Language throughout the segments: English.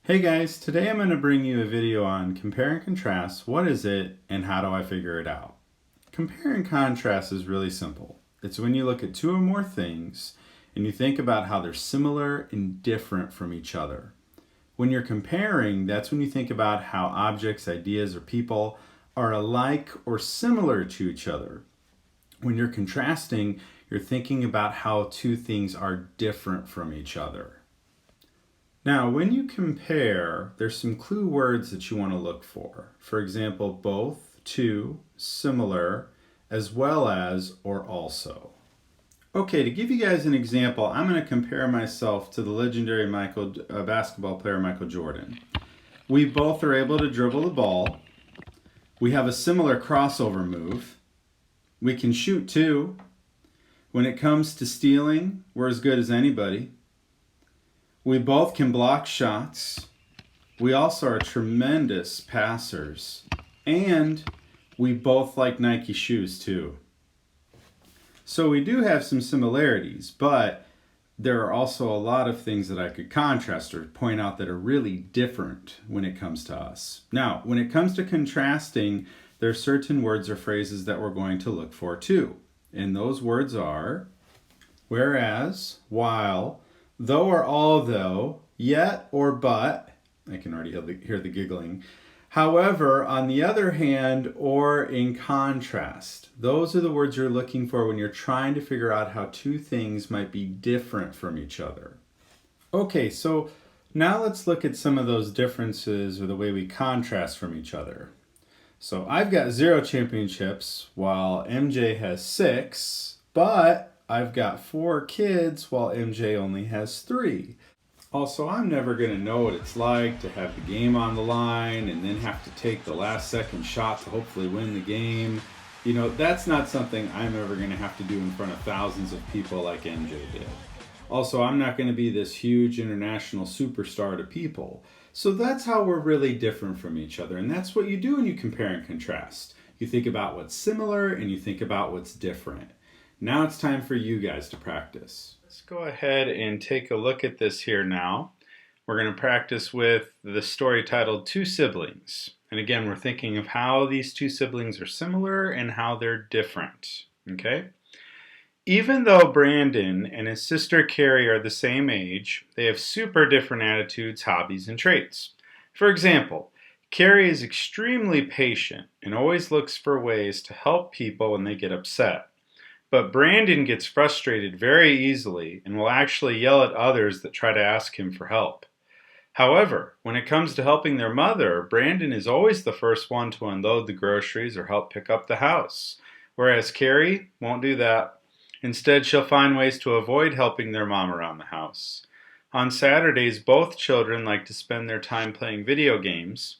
Hey guys, today I'm going to bring you a video on compare and contrast. What is it and how do I figure it out? Compare and contrast is really simple. It's when you look at two or more things and you think about how they're similar and different from each other. When you're comparing, that's when you think about how objects, ideas, or people are alike or similar to each other. When you're contrasting, you're thinking about how two things are different from each other. Now, when you compare, there's some clue words that you want to look for. For example, both, to, similar, as well as, or also. Okay, to give you guys an example, I'm going to compare myself to the legendary basketball player Michael Jordan. We both are able to dribble the ball. We have a similar crossover move. We can shoot too. When it comes to stealing, we're as good as anybody. We both can block shots. We also are tremendous passers. And we both like Nike shoes too. So we do have some similarities, but there are also a lot of things that I could contrast or point out that are really different when it comes to us. Now, when it comes to contrasting, there are certain words or phrases that we're going to look for too. And those words are whereas, while, though or although, yet or but. I can already hear the giggling. However, on the other hand, or in contrast. Those are the words you're looking for when you're trying to figure out how two things might be different from each other. Okay, so now let's look at some of those differences or the way we contrast from each other. So I've got 0 championships while MJ has 6, but I've got 4 kids while MJ only has 3. Also, I'm never going to know what it's like to have the game on the line and then have to take the last second shot to hopefully win the game. You know, that's not something I'm ever going to have to do in front of thousands of people like MJ did. Also, I'm not going to be this huge international superstar to people. So that's how we're really different from each other. And that's what you do when you compare and contrast. You think about what's similar and you think about what's different. Now it's time for you guys to practice. Let's go ahead and take a look at this here now. We're going to practice with the story titled Two Siblings. And again, we're thinking of how these two siblings are similar and how they're different. Okay? Even though Brandon and his sister Carrie are the same age, they have super different attitudes, hobbies, and traits. For example, Carrie is extremely patient and always looks for ways to help people when they get upset. But Brandon gets frustrated very easily and will actually yell at others that try to ask him for help. However, when it comes to helping their mother, Brandon is always the first one to unload the groceries or help pick up the house, whereas Carrie won't do that. Instead, she'll find ways to avoid helping their mom around the house. On Saturdays, both children like to spend their time playing video games.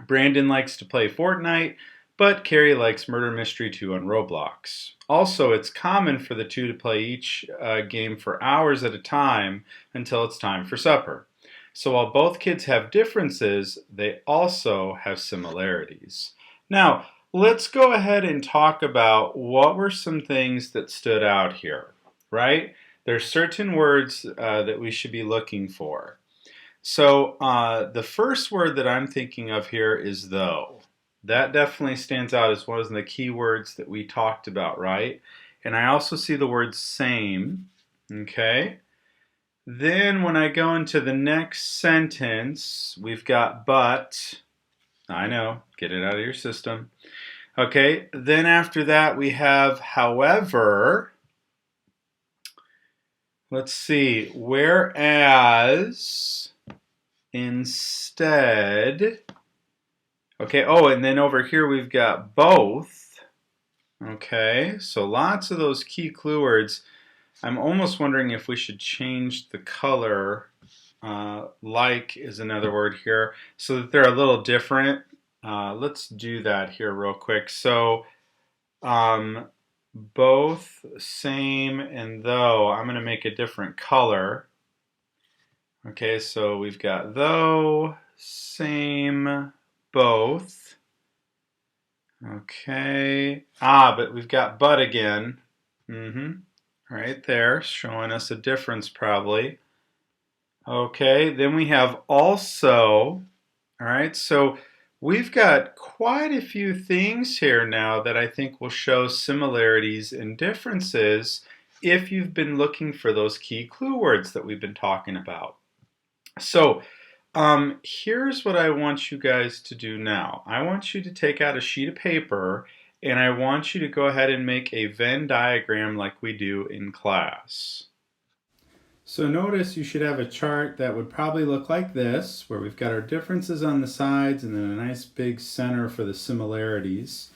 Brandon likes to play Fortnite, but Carrie likes Murder Mystery 2 on Roblox. Also, it's common for the two to play each game for hours at a time until it's time for supper. So while both kids have differences, they also have similarities. Now, let's go ahead and talk about what were some things that stood out here, right? There's certain words that we should be looking for. So the first word that I'm thinking of here is though. That definitely stands out as one of the key words that we talked about, right? And I also see the word same, okay? Then when I go into the next sentence, we've got but. I know, get it out of your system. Okay, then after that we have however. Let's see, whereas, instead. Okay, oh, and then over here we've got both. Okay, so lots of those key clue words. I'm almost wondering if we should change the color. Like is another word here, so that they're a little different. Let's do that here real quick. So, both, same, and though. I'm going to make a different color. Okay, so we've got though, same, both. Okay. But we've got but again. Right there, showing us a difference probably. Okay, then we have also. All right, so we've got quite a few things here now that I think will show similarities and differences if you've been looking for those key clue words that we've been talking about. So here's what I want you guys to do now. I want you to take out a sheet of paper and I want you to go ahead and make a Venn diagram like we do in class. So notice you should have a chart that would probably look like this, where we've got our differences on the sides and then a nice big center for the similarities.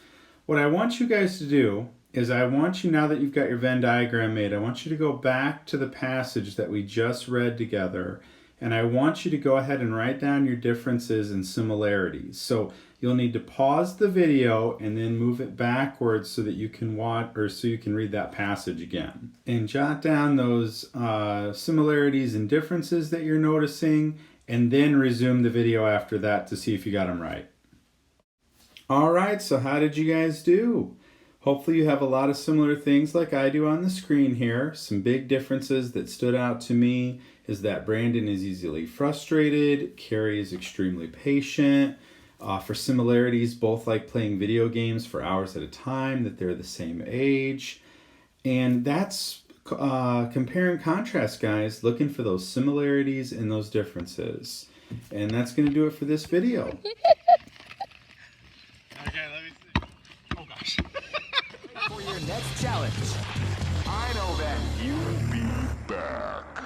What I want you guys to do is I want you, now that you've got your Venn diagram made, I want you to go back to the passage that we just read together, and I want you to go ahead and write down your differences and similarities. So you'll need to pause the video and then move it backwards so that you can watch, or so you can read that passage again. And jot down those similarities and differences that you're noticing, and then resume the video after that to see if you got them right. All right, so how did you guys do? Hopefully you have a lot of similar things like I do on the screen here. Some big differences that stood out to me is that Brandon is easily frustrated, Carrie is extremely patient. For similarities, both like playing video games for hours at a time, that they're the same age. And that's compare and contrast, guys, looking for those similarities and those differences. And that's going to do it for this video. Okay, let me see. Oh gosh. For your next challenge. I know that you'll be back.